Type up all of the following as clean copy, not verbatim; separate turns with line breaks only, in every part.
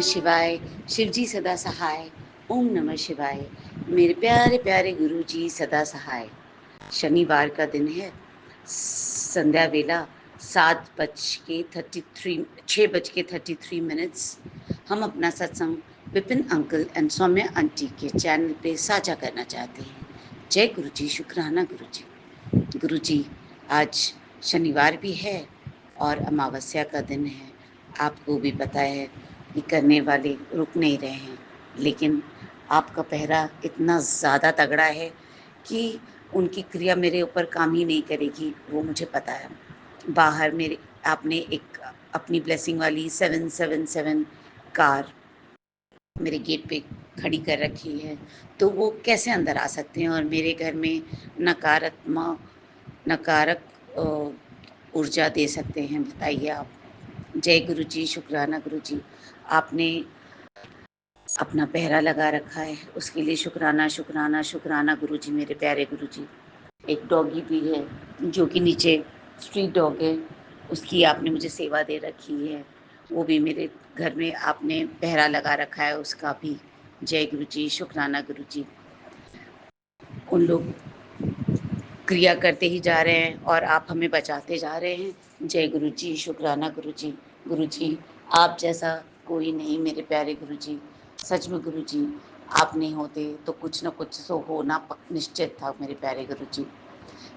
नमः शिवाय, शिवजी सदा सहाय। ओम नमः शिवाय, मेरे प्यारे प्यारे गुरु जी सदा सहाय। शनिवार का दिन है, संध्या वेला 6:33 हम अपना सत्संग Vipin uncle and Saumya aunty के चैनल पे साझा करना चाहते हैं। जय गुरु जी, शुक्राना गुरु जी। गुरु जी, आज शनिवार भी है और अमावस्या का दिन है। आपको भी पता है कि करने वाले रुक नहीं रहे हैं, लेकिन आपका पहरा इतना ज़्यादा तगड़ा है कि उनकी क्रिया मेरे ऊपर काम ही नहीं करेगी, वो मुझे पता है। बाहर मेरे आपने एक अपनी ब्लेसिंग वाली 777 कार मेरे गेट पे खड़ी कर रखी है, तो वो कैसे अंदर आ सकते हैं और मेरे घर में नकारक ऊर्जा दे सकते हैं, बताइए आप। जय गुरु जी, शुक्राना गुरु जी। आपने अपना पहरा लगा रखा है, उसके लिए शुक्राना शुक्राना शुक्राना गुरु जी, मेरे प्यारे गुरु जी। एक डॉगी भी है जो कि नीचे स्ट्रीट डॉग है, उसकी आपने मुझे सेवा दे रखी है, वो भी मेरे घर में आपने पहरा लगा रखा है उसका भी। जय गुरु जी, शुक्राना गुरु जी। उन लोग क्रिया करते ही जा रहे हैं और आप हमें बचाते जा रहे हैं। जय गुरु जी, शुक्राना गुरु जी। गुरु जी, आप जैसा कोई नहीं मेरे प्यारे गुरु जी। सच में गुरु जी, आप नहीं होते तो कुछ न कुछ तो होना निश्चित था मेरे प्यारे गुरु जी।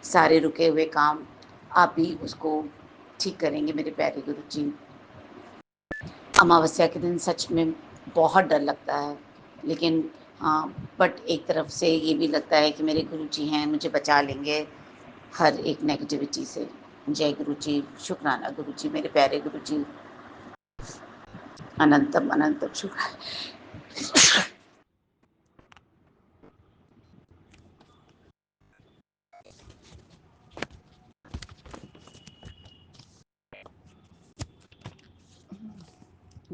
सारे रुके हुए काम आप ही उसको ठीक करेंगे मेरे प्यारे गुरु जी। अमावस्या के दिन सच में बहुत डर लगता है, लेकिन हाँ, बट एक तरफ से ये भी लगता है कि मेरे गुरु जी हैं, मुझे बचा लेंगे हर एक नेगेटिविटी से। जय गुरु जी, शुक्राना गुरु जी, मेरे प्यारे गुरु जी। अनंतम अनंतम शुक्र।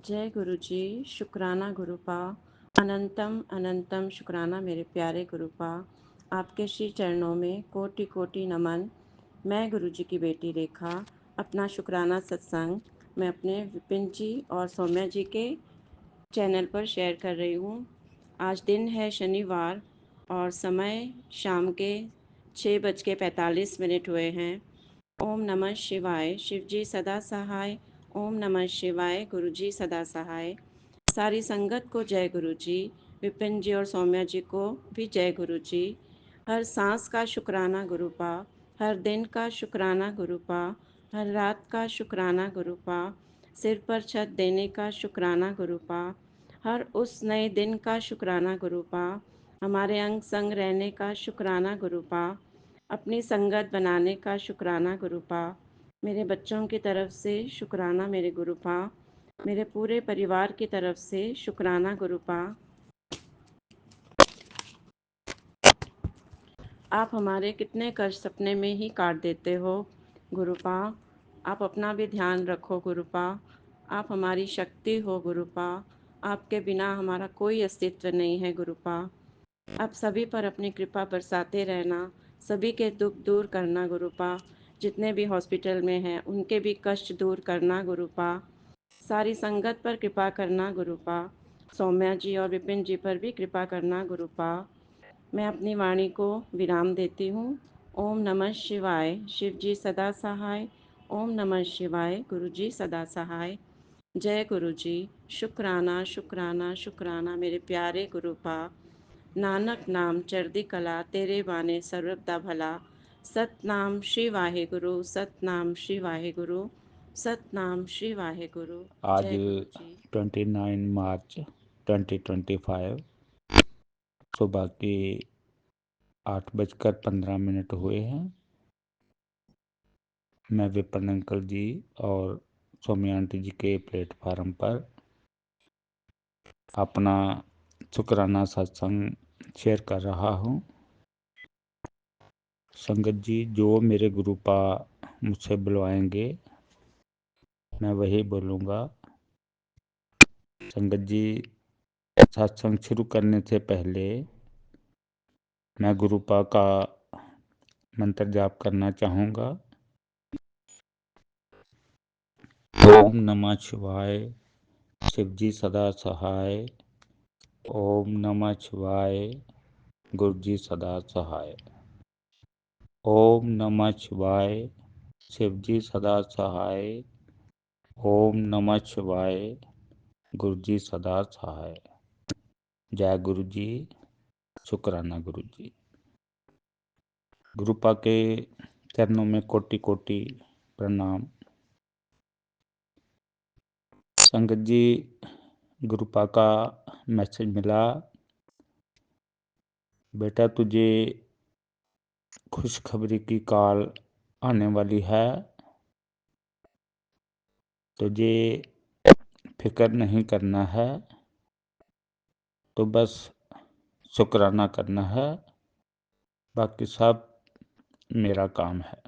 जय गुरु जी, शुक्राना गुरुपा। अनंतम अनंतम शुक्राना मेरे प्यारे गुरुपा। आपके श्री चरणों में कोटि कोटि नमन। मैं गुरु जी की बेटी रेखा अपना शुक्राना सत्संग मैं अपने विपिन जी और सौम्या जी के चैनल पर शेयर कर रही हूँ। आज दिन है शनिवार और समय शाम के 6:45 हुए हैं। ओम नमः शिवाय, शिवजी सदा सहाय। ओम नमः शिवाय, गुरुजी सदा सहाय। सारी संगत को जय गुरु जी, विपिन जी और सौम्या जी को भी जय गुरु जी। हर सांस का शुक्राना गुरुपा, हर दिन का शुक्राना गुरुपा, हर रात का शुक्राना गुरुपा, सिर पर छत देने का शुक्राना गुरुपा, हर उस नए दिन का शुक्राना गुरुपा, हमारे अंग संग रहने का शुक्राना गुरुपा, अपनी संगत बनाने का शुक्राना गुरुपा, मेरे बच्चों की तरफ से शुक्राना मेरे गुरुपा, मेरे पूरे परिवार की तरफ से शुक्राना गुरुपा। आप हमारे कितने कष्ट सपने में ही काट देते हो गुरुपा। आप अपना भी ध्यान रखो गुरुपा। आप हमारी शक्ति हो गुरुपा। आपके बिना हमारा कोई अस्तित्व नहीं है गुरुपा। आप सभी पर अपनी कृपा बरसाते रहना, सभी के दुख दूर करना गुरुपा। जितने भी हॉस्पिटल में हैं उनके भी कष्ट दूर करना गुरुपा। सारी संगत पर कृपा करना गुरुपा। सौम्या जी और विपिन जी पर भी कृपा करना गुरुपा। मैं अपनी वाणी को विराम देती हूँ। ओम नमः शिवाय, शिव जी सदा सहाय। ओम नमः शिवाय, गुरु जी सदा सहाय। जय गुरु जी, शुक्राना शुक्राना शुक्राना मेरे प्यारे गुरुपा। नानक नाम चढ़दी कला, तेरे बाने सर्वदा भला। सतनाम श्री वाहे गुरु, सतनाम श्री वाहे गुरु, सतनाम श्री वाहे गुरु।
आज
जय गुरु जी।
29 मार्च 2025 सुबह के 8:15 हुए हैं। मैं विपिन अंकल जी और सौम्या आंटी जी के प्लेटफार्म पर अपना शुक्राना सत्संग शेयर कर रहा हूँ। संगत जी, जो मेरे गुरुपा मुझसे बुलवाएंगे मैं वही बोलूँगा। संगत जी, सत्संग शुरू करने से पहले मैं गुरुपा का मंत्र जाप करना चाहूँगा। ओम नमः शिवाय, शिवजी सदा सहाय। ओम नमः शिवाय। गुरुजी सदा सहाय। ओम नमः शिवाय। शिवजी सदा सहाय। ओम नमः शिवाय। गुरुजी सदा सहाय। जय गुरु जी। शुक्राना गुरु जी। गुरुपा के चरणों में कोटि कोटि प्रणाम। संगत जी, गुरुपा का मैसेज मिला, बेटा तुझे खुशखबरी की कॉल आने वाली है, तुझे फिक्र नहीं करना है, तो बस शुक्राना करना है, बाकी सब मेरा काम है।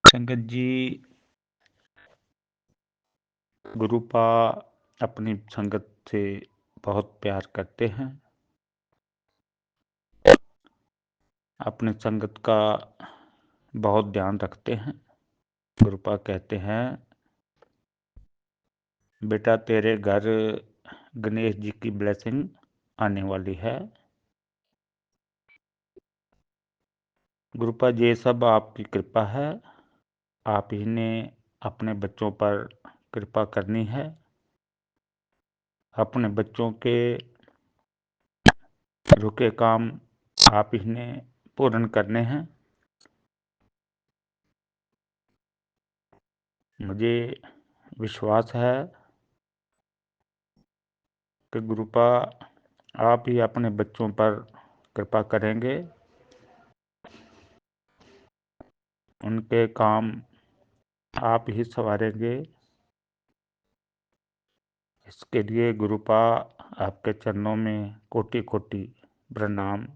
संगत जी, गुरुपा अपनी संगत से बहुत प्यार करते हैं, अपने संगत का बहुत ध्यान रखते हैं। गुरुपा कहते हैं, बेटा तेरे घर गणेश जी की ब्लेसिंग आने वाली है। गुरुपा ये सब आपकी कृपा है, आप ही ने अपने बच्चों पर कृपा करनी है, अपने बच्चों के रुके काम आप ही ने पूर्ण करने हैं। मुझे विश्वास है कि गुरुपा आप ही अपने बच्चों पर कृपा करेंगे, उनके काम आप ही संवारेंगे। इसके लिए गुरुपा आपके चरणों में कोटि कोटि प्रणाम।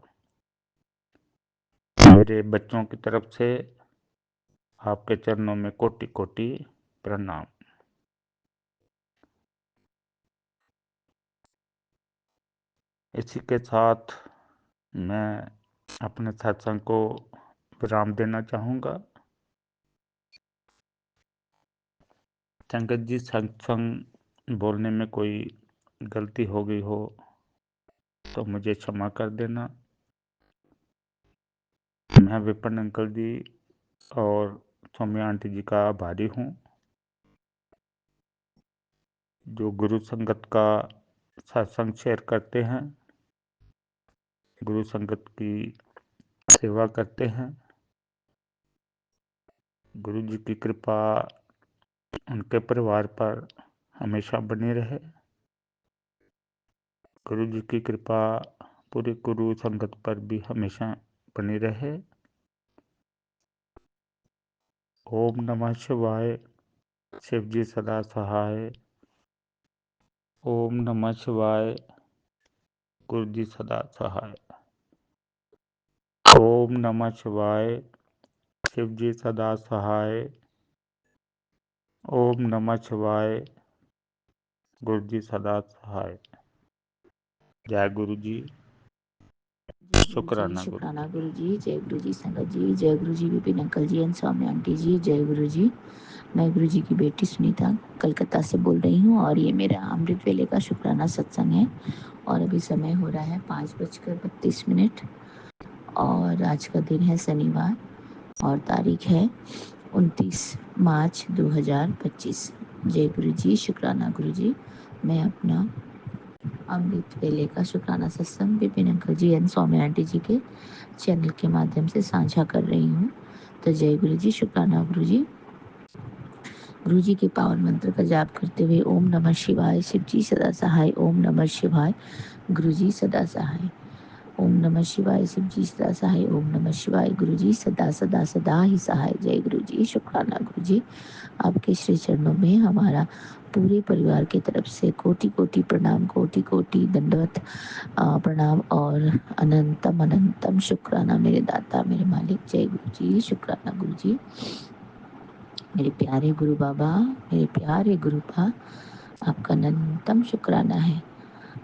मेरे बच्चों की तरफ से आपके चरणों में कोटि कोटि प्रणाम। इसी के साथ मैं अपने सत्संग को विराम देना चाहूँगा। संगत जी, सत्संग बोलने में कोई गलती हो गई हो तो मुझे क्षमा कर देना। मैं विपिन अंकल जी और सौम्या आंटी जी का आभारी हूँ, जो गुरु संगत का सत्संग शेयर करते हैं, गुरु संगत की सेवा करते हैं। गुरु जी की कृपा उनके परिवार पर हमेशा बनी रहे। गुरु जी की कृपा पूरी गुरु संगत पर भी हमेशा बनी रहे। ओम नमः शिवाय। शिव जी सदा सहाय। ओम नमः शिवाय। गुरु जी सदा सहाय। ओम नमः शिवाय। शिव जी सदा सहाय। ओम नमः शिवाय। गुरु जी सदा सहाय। जय गुरु जी। शुक्राना
गुरु जी। जय गुरु जी संगत जी। जय गुरु जी Vipin uncle ji and Saumya aunty ji. जय गुरु जी। मैं गुरु जी की बेटी सुनीता कलकत्ता से बोल रही हूँ और ये मेरा अमृत वेले का शुक्राना सत्संग है और अभी समय हो रहा है 5:32 और आज का दिन है शनिवार और तारीख है 29 मार्च 2025। जय गुरु जी। शुक्राना गुरु जी। मैं अपना अमृत वेले का शुक्राना सत्संग Vipin uncle ji and Saumya aunty ji के चैनल के माध्यम से साझा कर रही हूँ। तो जय गुरु जी। शुक्राना गुरु जी। गुरु जी के पावन मंत्र का जाप करते हुए ओम नमः शिवाय। शिव जी सदा सहाय। ओम नमः शिवाय। गुरु जी सदा सहाय। ओम नमः शिवाय। शिव जी सदा सहाय। ओम नमः शिवाय। गुरु जी सदा सदा सदा ही सहाय। जय गुरु जी। शुक्राना गुरु जी। आपके श्री चरणों में हमारा पूरे परिवार की तरफ से कोटि कोटि प्रणाम, कोटि कोटि दंडवत प्रणाम और अनंतम अनंतम शुक्राना मेरे दाता, मेरे मालिक। जय गुरु जी। शुक्राना गुरु जी। मेरे प्यारे गुरु बाबा, मेरे प्यारे गुरुपा, आपका अनंतम शुक्राना है।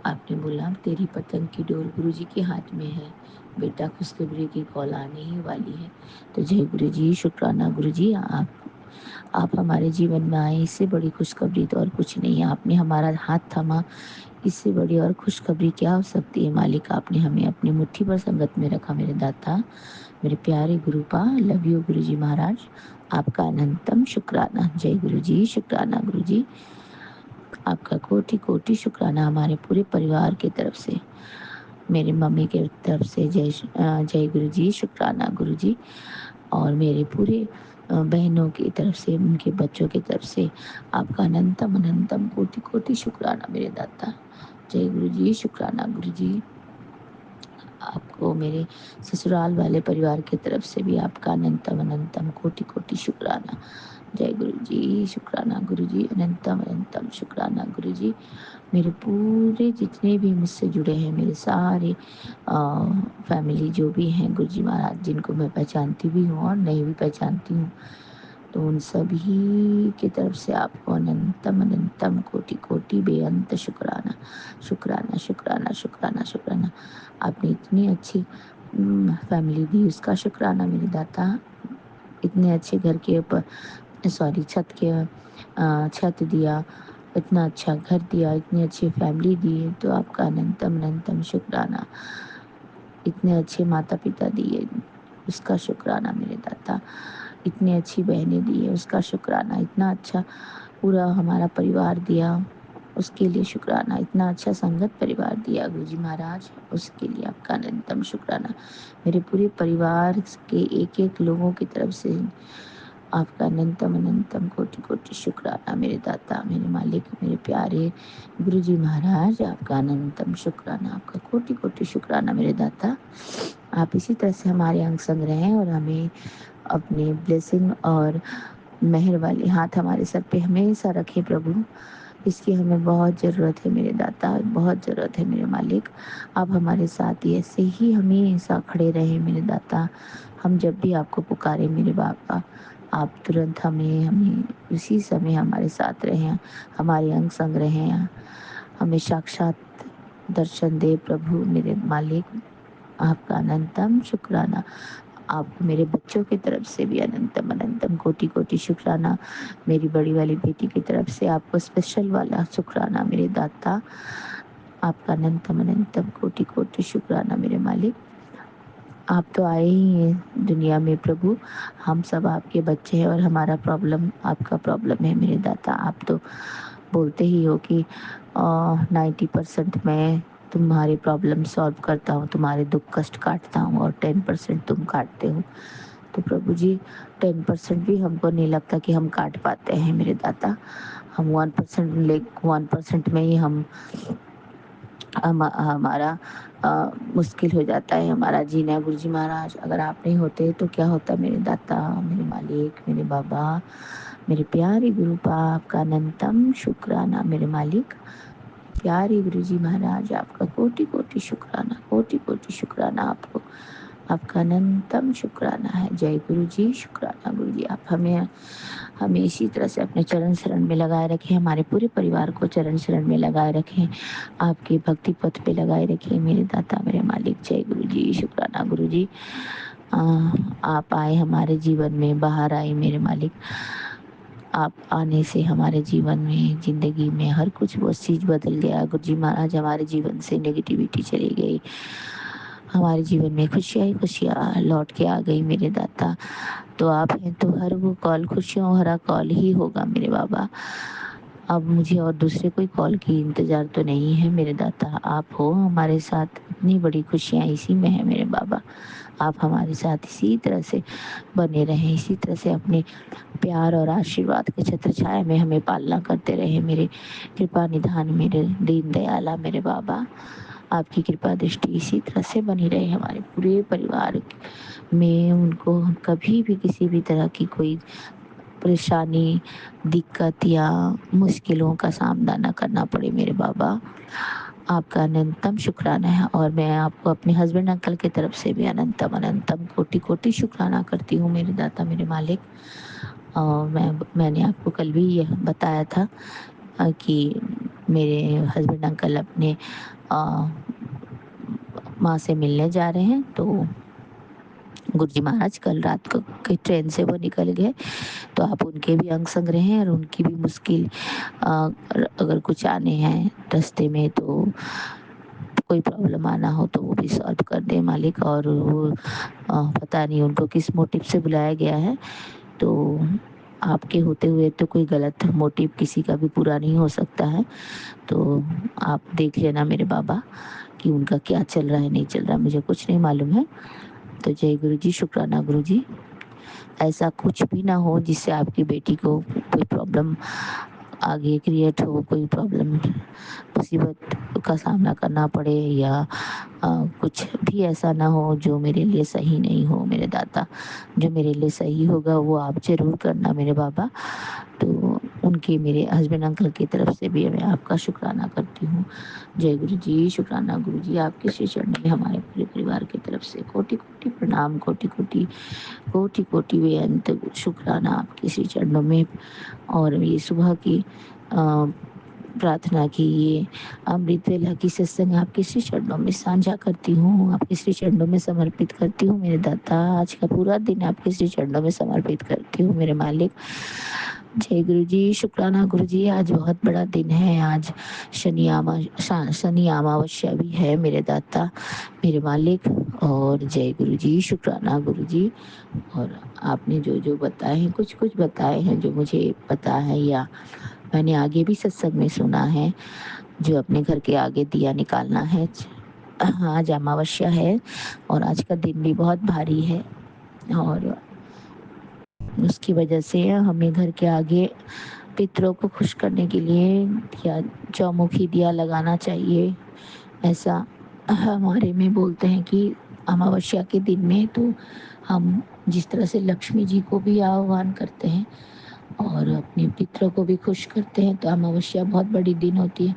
आपने बोला तेरी पतंग की डोर गुरु जी के हाथ में है, बेटा खुशखबरी की कॉल आने ही वाली है। तो जय गुरु जी। शुक्राना गुरु जी। आप
आप हमारे जीवन में आए, इससे बड़ी खुशखबरी तो और कुछ नहीं है। आपने हमारा हाथ थामा, इससे बड़ी और खुशखबरी क्या हो सकती है मालिक। आपने हमें अपनी मुट्ठी पर संगत में रखा मेरे दाता, मेरे प्यारे गुरुपा। लव यू गुरु जी महाराज, आपका अनंतम शुक्राना। जय गुरु जी, शुक्राना गुरु जी, आपका कोटि कोटि शुक्राना हमारे पूरे परिवार की तरफ से, मेरी मम्मी की तरफ से जय गुरु जी, शुक्राना गुरु जी। और मेरे पूरे बहनों की तरफ से, उनके बच्चों की तरफ से आपका अनंतम अनंतम कोटि कोटि शुक्राना मेरे दाता। जय गुरु जी, शुक्राना गुरु जी। आपको मेरे ससुराल वाले परिवार की तरफ से भी आपका अनंतम अनंतम कोटि कोटि शुक्राना। जय गुरु जी, शुक्राना गुरु जी, अनंतम अनंतम शुक्राना गुरु जी। मेरे पूरे जितने भी मुझसे जुड़े हैं, मेरे सारे फैमिली जो भी हैं गुरु जी महाराज, जिनको मैं पहचानती भी हूँ और नहीं भी पहचानती हूँ, तो उन सभी की तरफ से आपको अनंतम अनंतम कोटि कोटि बेअंत शुक्राना शुक्राना शुक्राना शुक्राना शुक्राना। आपने इतनी अच्छी फैमिली दी, उसका शुक्राना मेरे दाता। इतने अच्छे घर के ऊपर छत के छत दिया, इतना अच्छा घर दिया, इतनी अच्छी फैमिली दी, तो आपका अनंतम अनंतम शुक्राना। इतने अच्छे माता पिता दिए, उसका शुक्राना मेरे दाता। इतनी अच्छी बहनें दी है, उसका शुक्राना। इतना अच्छा पूरा हमारा परिवार दिया, उसके लिए शुक्राना। इतना अच्छा संगत परिवार दिया गुरु जी महाराज, उसके लिए आपका अनंतम शुक्राना। मेरे पूरे परिवार के एक एक लोगों की तरफ से आपका अनंतम अनंतम कोटि कोटि शुक्राना मेरे दाता, मेरे मालिक, मेरे प्यारे गुरु जी महाराज। आपका अनंतम शुक्राना, आपका कोटि कोटि शुक्राना मेरे दाता। आप इसी तरह से हमारे अंग संग रहें और हमें अपने ब्लेसिंग और मेहर वाले हाथ हमारे सर पे हमेशा रखें प्रभु। इसकी हमें बहुत ज़रूरत है मेरे दाता, बहुत ज़रूरत है मेरे मालिक। आप हमारे साथ ऐसे ही हमेशा खड़े रहें मेरे दाता। हम जब भी आपको पुकारें मेरे बाबा, आप तुरंत हमें उसी समय हमारे साथ रहें, हमारे अंग संग रहें, हमें साक्षात दर्शन दे प्रभु मेरे मालिक। आपका अनंतम शुक्राना। आपको मेरे बच्चों की तरफ से भी अनंतम अनंतम कोटि कोटि शुक्राना। मेरी बड़ी वाली बेटी की तरफ से आपको स्पेशल वाला शुक्राना मेरे दाता। आपका अनंतम अनंतम कोटि कोटि शुक्राना मेरे मालिक। आप तो आए ही हैं दुनिया में प्रभु, हम सब आपके बच्चे हैं और हमारा प्रॉब्लम आपका प्रॉब्लम है मेरे दाता। आप तो बोलते ही हो कि 90% मैं तुम्हारे प्रॉब्लम सॉल्व करता हूँ, तुम्हारे दुख कष्ट काटता हूँ, और 10% तुम काटते हो। तो प्रभु जी 10% भी हमको नहीं लगता कि हम काट पाते हैं मेरे दाता। हम 1% में ही हमारा मुश्किल हो जाता है हमारा जीना गुरु जी महाराज। अगर आप नहीं होते तो क्या होता मेरे दाता, मेरे मालिक, मेरे बाबा, मेरे प्यारे गुरु पाप का अनंतम शुक्राना मेरे मालिक। प्यारे गुरु जी महाराज, आपका कोटि कोटि शुक्राना, कोटि कोटि शुक्राना आपको, आपका अनंतम शुक्राना है। जय गुरु जी, शुक्राना गुरु जी। आप हमें इसी तरह से अपने चरण शरण में लगाए रखें, हमारे पूरे परिवार को चरण शरण में लगाए रखें, आपके भक्ति पथ पे लगाए रखें मेरे दाता, मेरे मालिक। जय गुरु जी, शुक्राना गुरु जी। आप आए हमारे जीवन में, बाहर आए मेरे मालिक। आप आने से हमारे जीवन में, जिंदगी में हर कुछ वो चीज़ बदल गया गुरु जी महाराज। हमारे जीवन से नेगेटिविटी चली गई, हमारे जीवन में खुशियाँ ही खुशियाँ लौट के आ गई मेरे दाता। तो आप हैं तो हर वो कॉल खुशियों भरा कॉल ही होगा मेरे बाबा। अब मुझे और दूसरे कोई कॉल की इंतज़ार तो नहीं है मेरे दाता। आप हो हमारे साथ, इतनी बड़ी खुशियाँ इसी में है मेरे बाबा। आप हमारे साथ इसी तरह से बने रहें, इसी तरह से अपने प्यार और आशीर्वाद के छत्र छाया में हमें पालना करते रहे मेरे कृपा निधान, मेरे दीन दयाला मेरे बाबा। आपकी कृपा दृष्टि इसी तरह से बनी रहे हमारे पूरे परिवार में। उनको कभी भी किसी भी तरह की कोई परेशानी, दिक्कत या मुश्किलों का सामना न करना पड़े मेरे बाबा। आपका अनंतम शुक्राना है। और मैं आपको अपने हस्बैंड अंकल की तरफ से भी अनंतम अनंतम कोटि कोटि शुक्राना करती हूँ मेरे दाता, मेरे मालिक। और मैंने आपको कल भी यह बताया था कि मेरे हस्बैंड अंकल अपने माँ से मिलने जा रहे हैं, तो गुरुजी महाराज कल रात को की ट्रेन से वो निकल गए, तो आप उनके भी अंग संग रहें और उनकी भी मुश्किल अगर कुछ आने हैं रास्ते में, तो कोई प्रॉब्लम आना हो तो वो भी सॉल्व कर दे मालिक। और वो पता नहीं उनको किस मोटिव से बुलाया गया है, तो आपके होते हुए तो कोई गलत मोटिव किसी का भी पूरा नहीं हो सकता है। तो आप देख लेना मेरे बाबा कि उनका क्या चल रहा है नहीं चल रहा, मुझे कुछ नहीं मालूम है। तो जय गुरु जी, शुक्राना गुरु जी। ऐसा कुछ भी ना हो जिससे आपकी बेटी को कोई प्रॉब्लम आगे क्रिएट हो, कोई प्रॉब्लम मुसीबत का सामना करना पड़े, या कुछ भी ऐसा ना हो जो मेरे लिए सही नहीं हो मेरे दाता। जो मेरे लिए सही होगा वो आप ज़रूर करना मेरे बाबा। तो उनके मेरे हस्बैंड अंकल की तरफ से भी मैं आपका शुक्राना करती हूँ। जय गुरु जी, शुक्राना गुरु जी। आपके श्री चरण में हमारे पूरे परिवार की तरफ से कोटि कोटि प्रणाम, कोटि कोटि कोटि कोटि बेअंत शुक्राना आपके श्री चरणों में। और ये सुबह की प्रार्थना की ये अमृत वेला की सत्संग आपके श्री चरणों में साझा करती हूँ, आपके श्री चरणों में समर्पित करती हूँ मेरे दाता। आज का पूरा दिन आपके श्री चरणों में समर्पित करती हूँ मेरे मालिक। जय गुरु जी, शुक्राना गुरु जी। आज बहुत बड़ा दिन है, आज शनि अमावस्या भी है मेरे दाता मेरे मालिक। और जय गुरु जी, शुक्राना गुरु जी। और आपने जो जो बताए हैं, कुछ कुछ बताए हैं जो मुझे पता है या मैंने आगे भी सत्संग में सुना है, जो अपने घर के आगे दिया निकालना है। आज अमावस्या है और आज का दिन भी बहुत भारी है, और उसकी वजह से हमें घर के आगे पितरों को खुश करने के लिए या चौमुखी दिया लगाना चाहिए। ऐसा हमारे में बोलते हैं कि अमावस्या के दिन में तो हम जिस तरह से लक्ष्मी जी को भी आह्वान करते हैं और अपने पितरों को भी खुश करते हैं, तो अमावस्या बहुत बड़ी दिन होती है।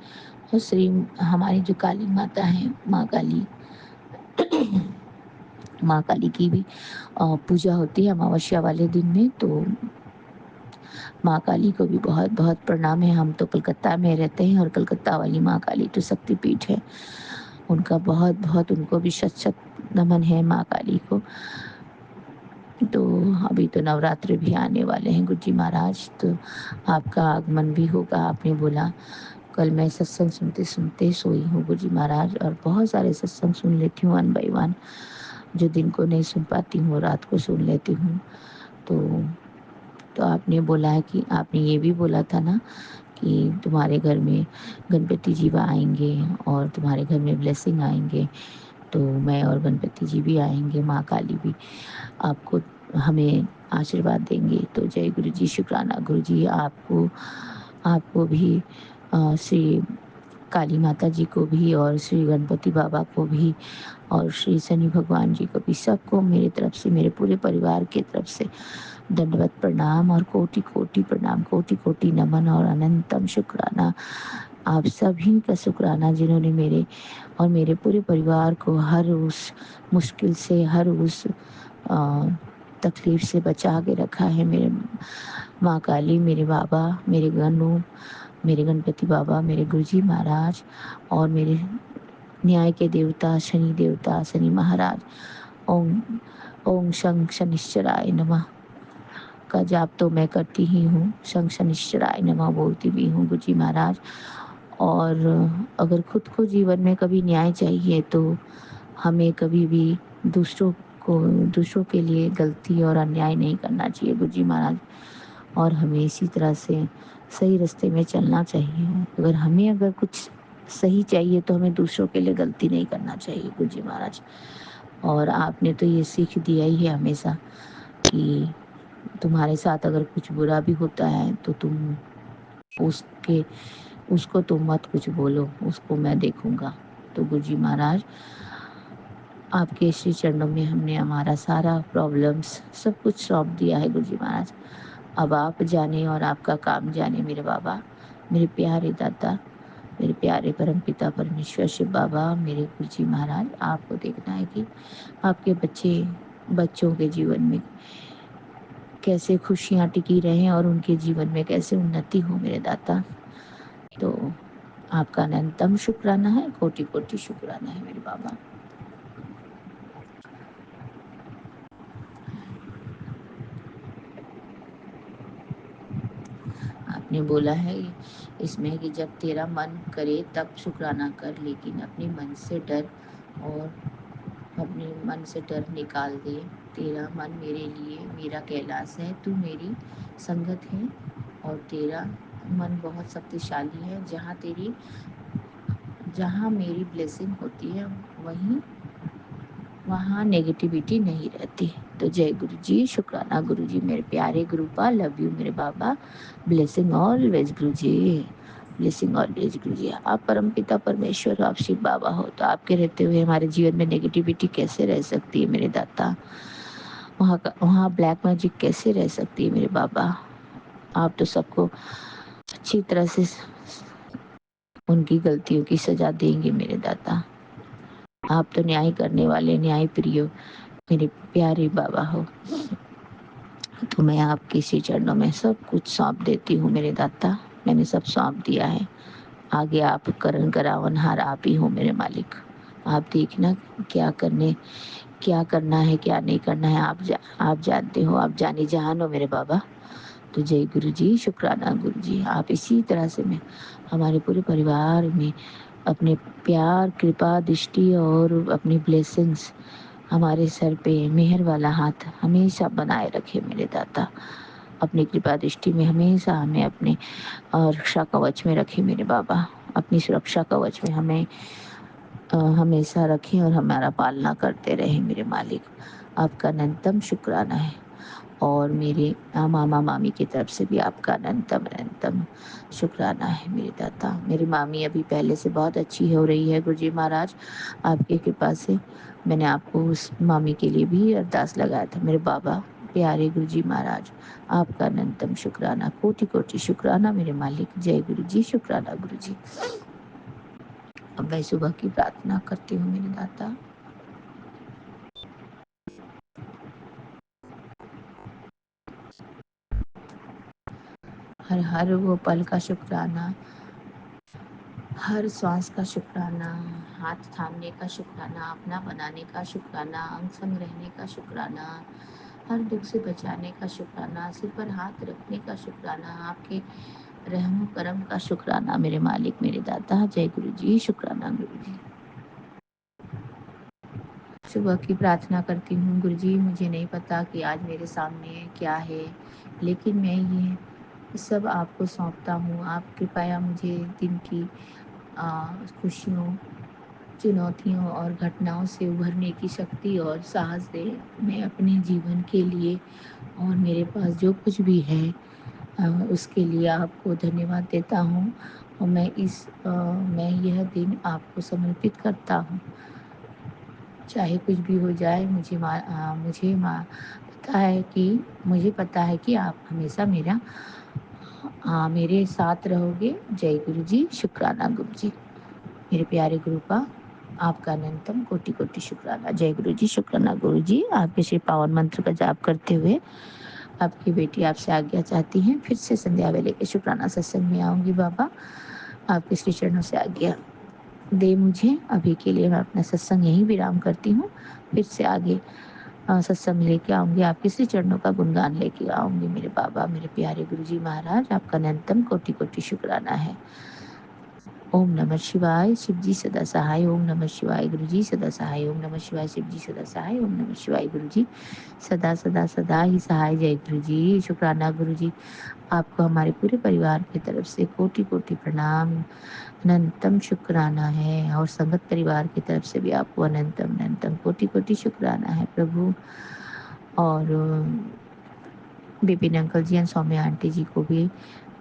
और श्री हमारी जो काली माता है, माँ काली माँ काली की भी पूजा होती है अमावस्या वाले दिन में। तो माँ काली को भी बहुत बहुत प्रणाम है। हम तो कलकत्ता में रहते हैं और कलकत्ता वाली माँ काली तो शक्तिपीठ है, उनका बहुत बहुत उनको भी शत शत नमन है माँ काली को। तो अभी तो नवरात्र भी आने वाले हैं गुरुजी महाराज, तो आपका आगमन भी होगा। आपने बोला कल मैं सत्संग सुनते सुनते सोई हूँ गुरुजी महाराज, और बहुत सारे सत्संग सुन लेती हूँ वन बाई वन, जो दिन को नहीं सुन पाती हूँ रात को सुन लेती हूँ। तो आपने बोला है कि आपने ये भी बोला था ना कि तुम्हारे घर में गणपति जी आएंगे और तुम्हारे घर में ब्लेसिंग आएंगे, तो मैं और गणपति जी भी आएंगे, माँ काली भी आपको हमें आशीर्वाद देंगे। तो जय गुरु जी, शुक्राना गुरु जी। आपको भी श्री काली माता जी को भी और श्री गणपति बाबा को भी और श्री शनि भगवान जी को भी, सबको मेरी तरफ से, मेरे पूरे परिवार की तरफ से दंडवत प्रणाम और कोटि कोटि प्रणाम, कोटि कोटि नमन और अनंतम शुक्राना। आप सभी का शुक्राना जिन्होंने मेरे और मेरे पूरे परिवार को हर उस मुश्किल से, हर उस तकलीफ से बचा के रखा है। मेरे माँ काली, मेरे बाबा, मेरे गणू, मेरे गणपति बाबा, मेरे गुरुजी महाराज और मेरे न्याय के देवता शनि देवता, शनि महाराज। ओम ओम शं शनिश्चराय नमः का जाप तो मैं करती ही हूँ, शं शनिश्चराय नमः बोलती भी हूँ गुरुजी महाराज। और अगर खुद को जीवन में कभी न्याय चाहिए तो हमें कभी भी दूसरों के लिए गलती और अन्याय नहीं करना चाहिए गुरुजी महाराज, और हमें इसी तरह से सही रास्ते में चलना चाहिए। अगर कुछ सही चाहिए तो हमें दूसरों के लिए गलती नहीं करना चाहिए गुरुजी महाराज। और आपने तो ये सीख दिया ही है हमेशा कि तुम्हारे साथ अगर कुछ बुरा भी होता है तो तुम उसको तुम मत कुछ बोलो, उसको मैं देखूंगा। तो गुरुजी महाराज आपके श्री चरणों में हमने हमारा सारा प्रॉब्लम्स सब कुछ सौंप दिया है गुरुजी महाराज। अब आप जाने और आपका काम जाने मेरे बाबा, मेरे प्यारे दाता, मेरे प्यारे परम पिता परमेश्वर शिव बाबा, मेरे गुरुजी महाराज। आपको देखना है कि आपके बच्चों के जीवन में कैसे खुशियाँ टिकी रहें और उनके जीवन में कैसे उन्नति हो मेरे दाता। तो आपका अनंतम शुक्राना है, कोटि कोटि शुक्राना है मेरे बाबा। आपने बोला है इसमें कि जब तेरा मन करे तब शुक्राना कर, लेकिन अपने मन से डर और अपने मन से डर निकाल दे। तेरा मन मेरे लिए मेरा कैलाश है, तू मेरी संगत है और तेरा मन बहुत शक्तिशाली है। जहाँ मेरी ब्लेसिंग होती है वहाँ नेगेटिविटी नहीं रहती। तो जय गुरु जी, शुक्राना गुरु जी, मेरे प्यारे गुरुपा, लव यू मेरे बाबा, ब्लेसिंग ऑलवेज गुरु जी, ब्लेसिंग ऑलवेज गुरु जी। आप परम पिता परमेश्वर हो, आप शिव बाबा हो, तो आपके रहते हुए हमारे जीवन में नेगेटिविटी कैसे रह सकती है मेरे दाता? वहाँ ब्लैक मैजिक कैसे रह सकती है मेरे बाबा? आप तो सबको अच्छी तरह से उनकी गलतियों की सजा देंगे मेरे दाता। आप तो न्याय करने वाले न्याय प्रिय मेरे प्यारे बाबा हो। तो मैं आपके श्री चरणों में सब कुछ सौंप देती हूँ मेरे दाता। मैंने सब सौंप दिया है। आगे आप करण करावनहार आप ही हो मेरे मालिक। आप देखना क्या करना है क्या नहीं करना है। आप जानते हो, आप जाने जहान हो मेरे बाबा। तो जय गुरु जी, शुक्राना गुरु जी। आप इसी तरह से मैं हमारे पूरे परिवार में अपने प्यार, कृपा, दृष्टि और अपनी ब्लेसिंग्स हमारे सर पे मेहर वाला हाथ हमेशा बनाए रखे मेरे दाता। अपनी कृपा दृष्टि में हमेशा हमें अपने रक्षा कवच में रखे मेरे बाबा। अपनी सुरक्षा कवच में हमें हमेशा रखें और हमारा पालना करते रहे मेरे मालिक। आपका अनंतम शुक्राना है। और मेरे मामा मामी की तरफ से भी आपका अनंतम अनंतम शुक्राना है मेरे दाता। मेरी मामी अभी पहले से बहुत अच्छी हो रही है गुरुजी महाराज, आपकी कृपा से। मैंने आपको उस मामी के लिए भी अरदास लगाया था मेरे बाबा प्यारे गुरुजी महाराज। आपका अनंतम शुक्राना, कोटि कोटि शुक्राना मेरे मालिक। जय गुरु जी, शुक्राना गुरु जी। अब मैं सुबह की प्रार्थना करती हूँ मेरे दाता। हर हर वो पल का शुक्राना, हर श्वास का शुक्राना, हाथ थामने का शुक्राना, अपना बनाने का शुक्राना, अंग संग रहने का शुक्राना, हर दुख से बचाने का शुक्राना, सिर पर हाथ रखने का शुक्राना, आपके रहम करम का शुक्राना मेरे मालिक मेरे दाता। जय गुरु जी, शुक्राना गुरु जी। सुबह की प्रार्थना करती हूँ गुरु जी। मुझे नहीं पता कि आज मेरे सामने क्या है, लेकिन मैं ये सब आपको सौंपता हूँ। आप कृपया मुझे दिन की खुशियों, चुनौतियों और घटनाओं से उभरने की शक्ति और साहस दे। मैं अपने जीवन के लिए और मेरे पास जो कुछ भी है उसके लिए आपको धन्यवाद देता हूँ। और मैं यह दिन आपको समर्पित करता हूँ। चाहे कुछ भी हो जाए, मुझे पता है कि आप हमेशा मेरे साथ रहोगे। जय गुरु जी, शुक्राना गुरु जी। मेरे प्यारे गुरुपा, आपका अनंतम कोटि कोटि शुक्राना। जय गुरु जी, शुक्राना गुरु जी। आपके श्री पावन मंत्र का जाप करते हुए आपकी बेटी आपसे आज्ञा चाहती हैं। फिर से संध्या वेले के शुक्राना सत्संग में आऊंगी बाबा। आपके श्री चरणों से आज्ञा दे मुझे। अभी के लिए मैं अपना सत्संग यहीं विराम करती हूँ। फिर से आगे सत्संग लेके आऊंगी, आपके श्री चरणों का गुणगान लेके आऊंगी मेरे बाबा, मेरे प्यारे गुरु जी महाराज। आपका अनंतम कोटि कोटि शुक्राना है। ओम नमः शिवाय, शिव जी सदा सहाय। ओम नमः शिवाय, गुरु जी सदा सहाय। ओम नमः शिवाय, शिव जी सदा सहाय। ओम नमः शिवाय, गुरु जी सदा सदा सदा ही सहाय। जय गुरु जी, शुक्राना गुरु जी। आपको हमारे पूरे परिवार की तरफ से कोटि कोटि प्रणाम, अनंतम शुक्राना है। और संगत परिवार की तरफ से भी आपको अनंतम अनंतम कोटि कोटि शुक्राना है प्रभु। और विपिन अंकल जी और सौम्या आंटी जी को भी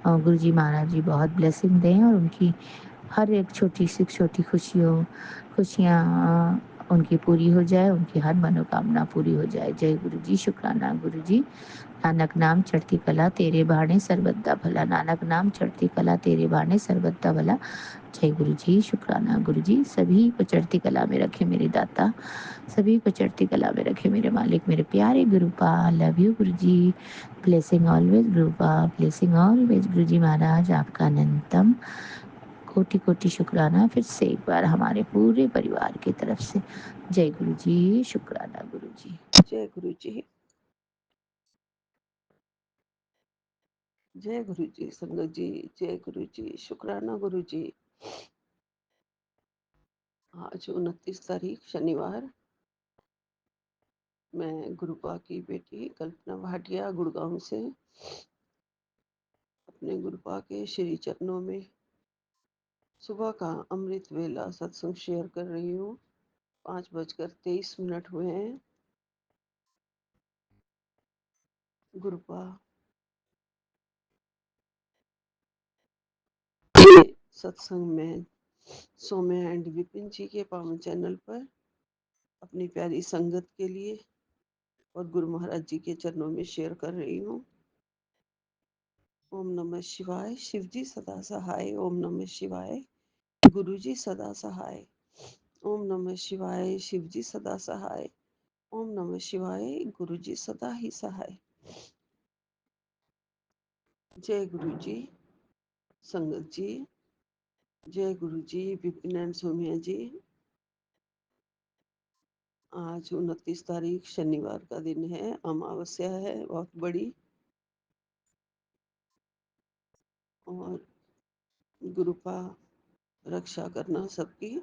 गुरु जी महाराज जी बहुत ब्लेसिंग दें और उनकी हर एक छोटी से छोटी खुशियाँ उनकी पूरी हो जाए, उनकी हर मनोकामना पूरी हो जाए। जय गुरु जी, शुक्राना गुरु जी। नानक नाम चढ़ती कला तेरे बाणे सर्वदा भला। नानक नाम चढ़ती कला तेरे बाणे सर्वदा भला। जय गुरु जी, शुक्राना गुरु जी। सभी को चढ़ती कला में रखे मेरे दाता, सभी को चढ़ती कला में रखे मेरे मालिक, मेरे प्यारे गुरुपा। Love you Guru ji, blessing always गुरुपा, blessing always गुरु जी महाराज। आपका अनंतम कोटि कोटि शुक्राना फिर से एक बार हमारे पूरे परिवार की तरफ से। जय गुरु जी, शुक्राना गुरु जी।
जय गुरु जी।
जय गुरु जी। संगत जी, जय गुरु जी, शुक्राना गुरु जी। आज 29 तारीख शनिवार। मैं गुरुपा की बेटी कल्पना भाटिया गुड़गांव से अपने गुरुपा के श्री चरणों में सुबह का अमृत वेला सत्संग शेयर कर रही हूँ। 5:23 हुए हैं। गुरुपा के सत्संग में सौम्या एंड विपिन जी के पावन चैनल पर अपनी प्यारी संगत के लिए और गुरु महाराज जी के चरणों में शेयर कर रही हूँ। ओम नमः शिवाय। शिव जी सदा सहाय। ओम नमः शिवाय। गुरु जी सदा सहाय। ओम नमः शिवाय। शिव जी सदा सहाय। ओम नमः शिवाय। गुरु जी सदा ही सहाय। जय गुरु जी। संगत जी, जय गुरु जी। विपिन एंड सौम्या जी, आज 29 तारीख शनिवार का दिन है। अमावस्या है बहुत बड़ी। और गुरुपा रक्षा करना सबकी।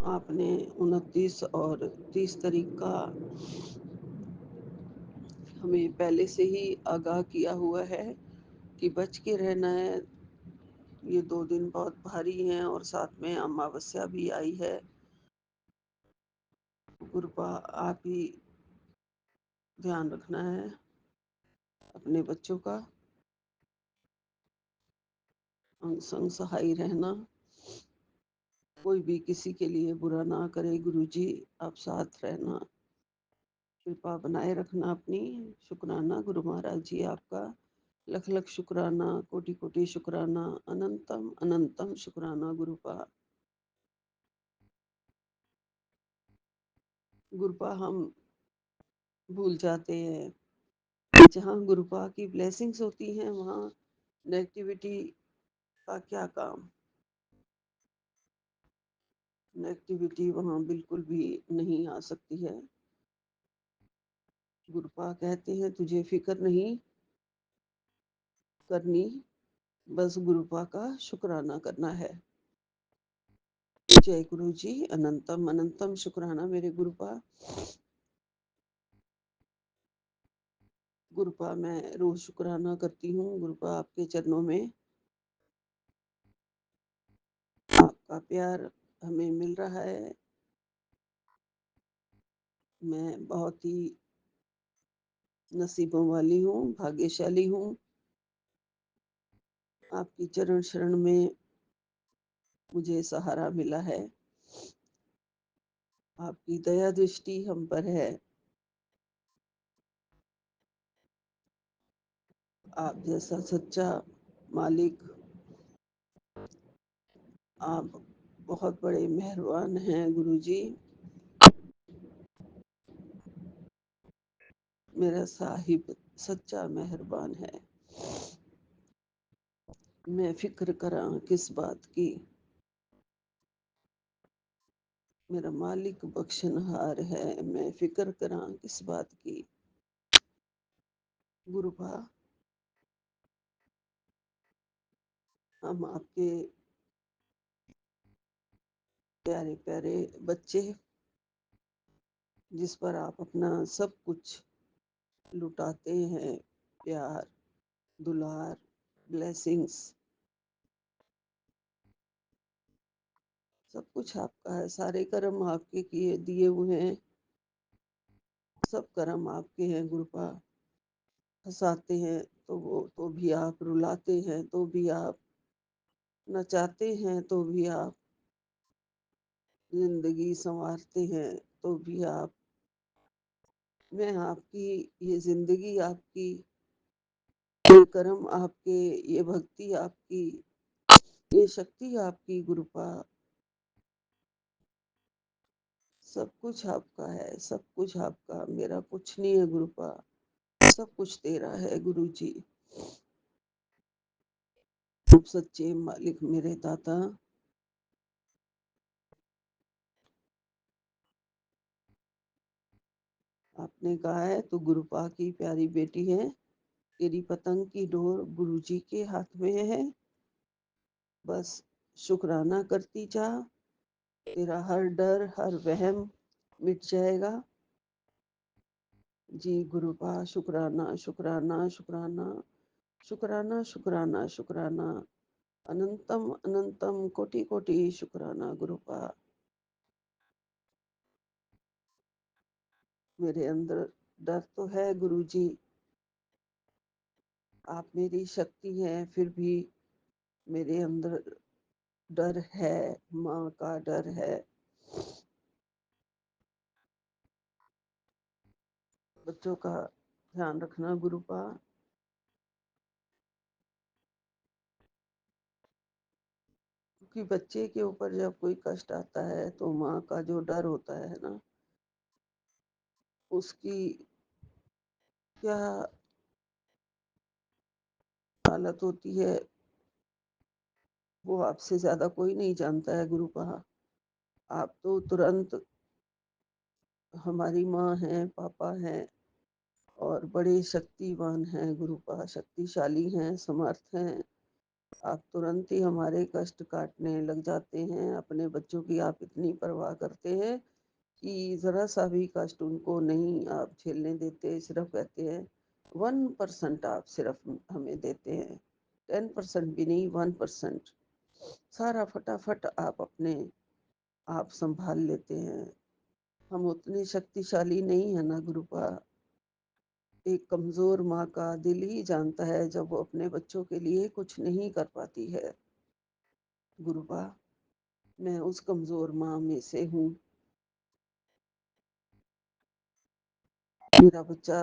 आपने 29 और 30 तारीख का हमें पहले से ही आगाह किया हुआ है कि बच के रहना है। ये 2 दिन बहुत भारी हैं और साथ में अमावस्या भी आई है। गुरुपा आप ही ध्यान रखना है अपने बच्चों का। अंग संग सहाय रहना। कोई भी किसी के लिए बुरा ना करे। गुरु जी आप साथ रहना, कृपा बनाए रखना अपनी। शुक्राना गुरु महाराज जी आपका। लख लख शुक्राना, कोटि कोटि शुक्राना, अनंतम अनंतम शुक्राना गुरुपा। गुरुपा हम भूल जाते हैं कि जहाँ गुरुपा की ब्लेसिंग्स होती हैं वहाँ नेगेटिविटी का क्या काम। नेगेटिविटी वहाँ बिल्कुल भी नहीं आ सकती है। गुरुपा कहते हैं तुझे फिक्र नहीं करनी, बस गुरुपा का शुक्राना करना है। जय गुरु जी। अनंतम अनंतम शुक्राना मेरे गुरुपा। गुरुपा मैं रोज शुक्राना करती हूँ। गुरुपा आपके चरणों में आपका प्यार हमें मिल रहा है। मैं बहुत ही नसीबों वाली हूँ, भाग्यशाली हूँ। आपकी चरण शरण में मुझे सहारा मिला है। आपकी दया दृष्टि हम पर है। आप जैसा सच्चा मालिक, आप बहुत बड़े मेहरबान हैं गुरु जी। मेरा साहिब सच्चा मेहरबान है। मैं फिक्र करा किस बात की, मेरा मालिक बख्शनहार है। मैं फिक्र करा किस बात की। गुरुपा हम आपके प्यारे प्यारे बच्चे, जिस पर आप अपना सब कुछ लुटाते हैं, प्यार दुलार ब्लेसिंग्स सब कुछ आपका है। सारे कर्म आपके किए दिए हुए हैं। सब कर्म आपके हैं गुरुपा। हंसाते हैं तो भी आप, रुलाते हैं तो भी आप, नचाते हैं तो भी आप, जिंदगी संवारते हैं तो भी आप। मैं आपकी, ये जिंदगी आपकी, ये कर्म आपके, ये भक्ति आपकी, ये शक्ति आपकी गुरुपा। सब कुछ आपका है, सब कुछ आपका। मेरा कुछ नहीं है गुरुपा, सब कुछ तेरा है गुरु जी। आप सच्चे मालिक मेरे दाता। आपने कहा है तू गुरुपा की प्यारी बेटी है, तेरी पतंग की डोर गुरुजी के हाथ में है, बस शुक्राना करती जा, तेरा हर डर हर वहम मिट जाएगा। जी गुरुपा, शुक्राना शुक्राना शुक्राना शुक्राना शुक्राना शुक्राना, अनंतम अनंतम कोटि कोटि शुक्राना गुरुपा। मेरे अंदर डर तो है गुरुजी, आप मेरी शक्ति हैं, फिर भी मेरे अंदर डर है, माँ का डर है। बच्चों का ध्यान रखना गुरुपा। क्योंकि बच्चे के ऊपर जब कोई कष्ट आता है तो माँ का जो डर होता है ना, उसकी क्या हालत होती है वो आपसे ज्यादा कोई नहीं जानता है गुरुपा। आप तो तुरंत हमारी माँ हैं, पापा हैं और बड़े शक्तिवान हैं गुरुपा, शक्तिशाली हैं, समर्थ हैं। आप तुरंत ही हमारे कष्ट काटने लग जाते हैं। अपने बच्चों की आप इतनी परवाह करते हैं कि जरा सा भी कष्ट उनको नहीं आप झेलने देते। सिर्फ कहते हैं 1% आप सिर्फ हमें देते हैं, 10% भी नहीं, 1%। सारा फटाफट आप अपने आप संभाल लेते हैं। हम उतने शक्तिशाली नहीं है ना गुरुपा। एक कमजोर माँ का दिल ही जानता है जब वो अपने बच्चों के लिए कुछ नहीं कर पाती है गुरुपा। मैं उस कमजोर माँ में से हूँ। मेरा बच्चा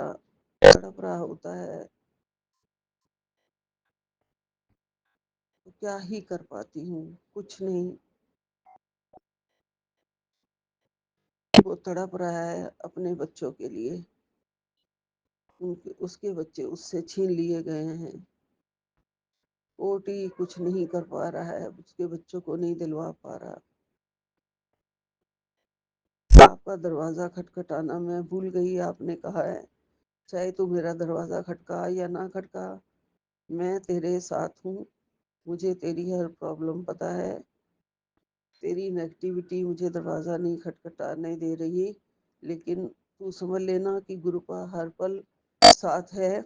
तड़प रहा होता है तो क्या ही कर पाती हूँ, कुछ नहीं। वो तड़प रहा है अपने बच्चों के लिए, उनके उसके बच्चे उससे छीन लिए गए हैं। कोर्ट ही कुछ नहीं कर पा रहा है, उसके बच्चों को नहीं दिलवा पा रहा। आपका दरवाजा खटखटाना मैं भूल गई। आपने कहा है चाहे तू मेरा दरवाजा खटका या ना खटका, मैं तेरे साथ हूँ। मुझे तेरी हर प्रॉब्लम पता है। तेरी नेगेटिविटी मुझे दरवाजा नहीं खटखटाने दे रही, लेकिन तू समझ लेना कि गुरुपा हर पल साथ है।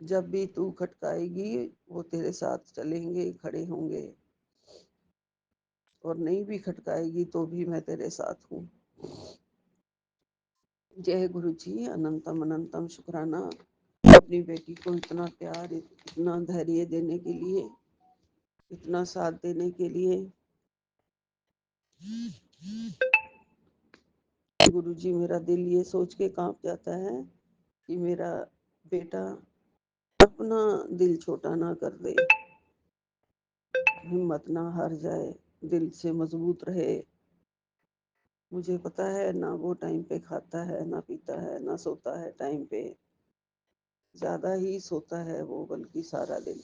जब भी तू खटकाएगी वो तेरे साथ चलेंगे, खड़े होंगे, और नहीं भी खटकाएगी तो भी मैं तेरे साथ हूँ। जय गुरु जी, अनंतम अनंतम शुक्राना अपनी बेटी को इतना प्यार, इतना धैर्य देने के लिए, इतना साथ देने के लिए। गुरु जी, मेरा दिल ये सोच के कांप जाता है कि मेरा बेटा अपना दिल छोटा ना कर दे, हिम्मत ना हार जाए, दिल से मजबूत रहे। मुझे पता है ना वो टाइम पे खाता है, ना पीता है, ना सोता है टाइम पे। ज्यादा ही सोता है वो, बल्कि सारा दिन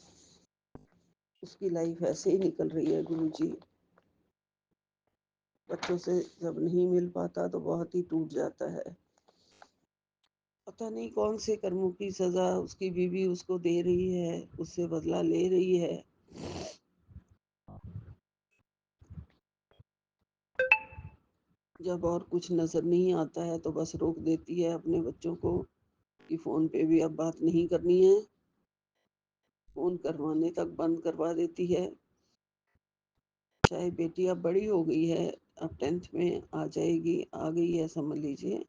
उसकी लाइफ ऐसे ही निकल रही है गुरु जी। बच्चों से जब नहीं मिल पाता तो बहुत ही टूट जाता है। पता नहीं कौन से कर्मों की सजा उसकी बीवी उसको दे रही है, उससे बदला ले रही है। जब और कुछ नजर नहीं आता है तो बस रोक देती है अपने बच्चों को कि फोन पे भी अब बात नहीं करनी है। फोन करवाने तक बंद करवा देती है। चाहे बेटी अब बड़ी हो गई है, अब 10th में आ जाएगी, आ गई है समझ लीजिए।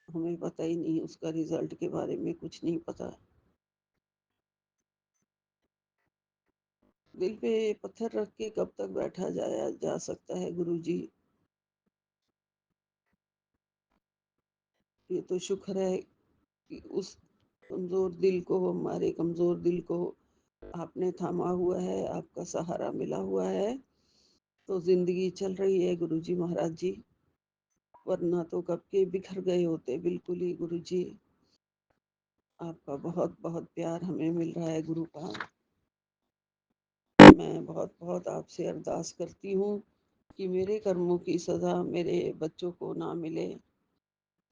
हमें पता ही नहीं, उसका रिजल्ट के बारे में कुछ नहीं पता। दिल पे पत्थर रख के कब तक बैठा जाया जा सकता है गुरु जी। ये तो शुक्र है कि उस कमजोर दिल को, हमारे कमजोर दिल को आपने थामा हुआ है, आपका सहारा मिला हुआ है, तो जिंदगी चल रही है गुरु जी महाराज जी। वरना तो कब के बिखर गए होते बिल्कुल ही गुरु जी। आपका बहुत बहुत प्यार हमें मिल रहा है गुरु का। मैं बहुत बहुत आपसे अरदास करती हूँ कि मेरे कर्मों की सज़ा मेरे बच्चों को ना मिले।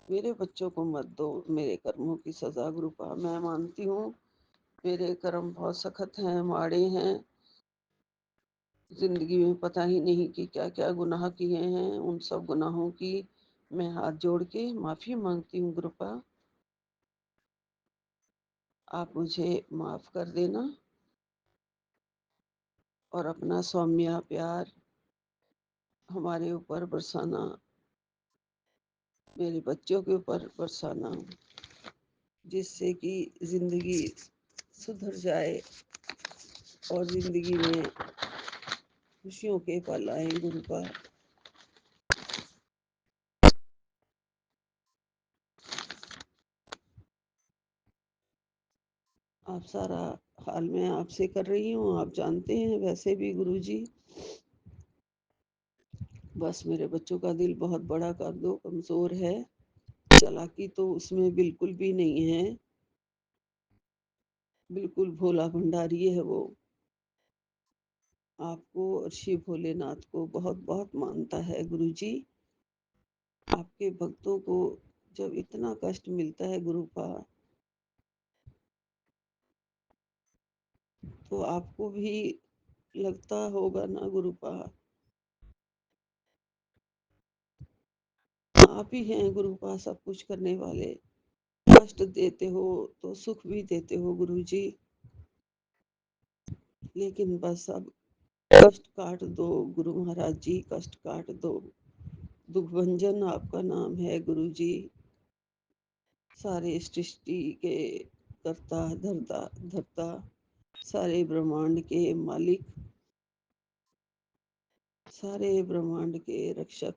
मेरे बच्चों को मत दो मेरे कर्मों की सज़ा गुरुपा। मैं मानती हूँ मेरे कर्म बहुत सख्त हैं, माड़े हैं। ज़िंदगी में पता ही नहीं कि क्या-क्या गुनाह किए हैं। उन सब गुनाहों की मैं हाथ जोड़ के माफ़ी माँगती हूँ गुरुपा। आप मुझे माफ़ कर देना और अपना सौम्य प्यार हमारे ऊपर बरसाना, मेरे बच्चों के ऊपर बरसाना, जिससे कि ज़िंदगी सुधर जाए और ज़िंदगी में खुशियों के पल आए गुरुपा। आप सारा हाल मैं आपसे कर रही हूँ, आप जानते हैं वैसे भी गुरुजी। बस मेरे बच्चों का दिल बहुत बड़ा कर दो, कमज़ोर है। चालाकी तो उसमें बिल्कुल भी नहीं है, बिल्कुल भोला भंडारी है वो। आपको और शिव भोलेनाथ को बहुत बहुत मानता है गुरुजी। आपके भक्तों को जब इतना कष्ट मिलता है गुरुपा, तो आपको भी लगता होगा ना गुरुपा। आप ही हैं गुरुपा सब कुछ करने वाले। कष्ट देते हो तो सुख भी देते हो गुरुजी। लेकिन बस अब कष्ट काट दो गुरु महाराज जी, कष्ट काट दो। दुखभंजन आपका नाम है गुरुजी। सारे सृष्टि के कर्ता धरता धरता, सारे ब्रह्मांड के मालिक, सारे ब्रह्मांड के रक्षक।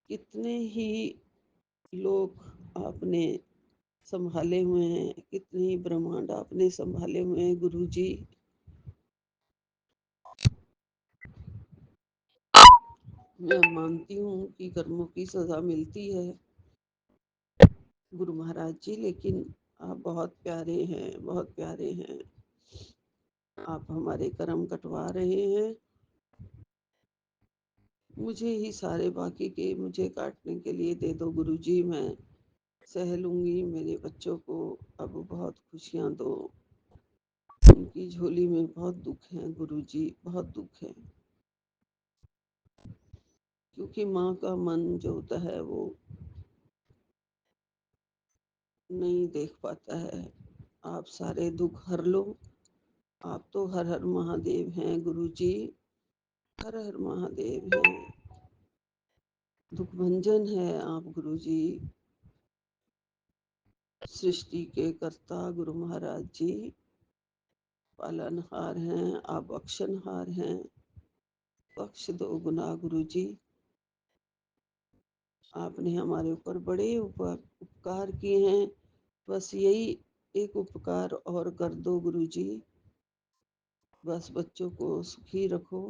कितने ही लोग आपने संभाले हुए हैं, कितने ही ब्रह्मांड आपने संभाले हुए हैं गुरुजी। मैं मानती हूँ कि कर्मों की सजा मिलती है गुरु महाराज जी, लेकिन आप बहुत प्यारे हैं, बहुत प्यारे हैं। आप हमारे कर्म कटवा रहे हैं। मुझे ही सारे बाकी के मुझे काटने के लिए दे दो गुरुजी, मैं सह लूंगी। मेरे बच्चों को अब बहुत खुशियाँ दो। उनकी झोली में बहुत दुख है गुरुजी, बहुत दुख है। क्योंकि माँ का मन जो होता है वो नहीं देख पाता है। आप सारे दुख हर लो। आप तो हर हर महादेव हैं गुरुजी, हर हर महादेव हैं। दुख भंजन है आप गुरुजी, सृष्टि के कर्ता गुरु महाराज जी। पालनहार हैं आप, बख्शनहार हैं। बख्श दो गुनाह गुरुजी। आपने हमारे ऊपर बड़े उपकार किए हैं। बस यही एक उपकार और कर दो गुरुजी। बस बच्चों को सुखी रखो।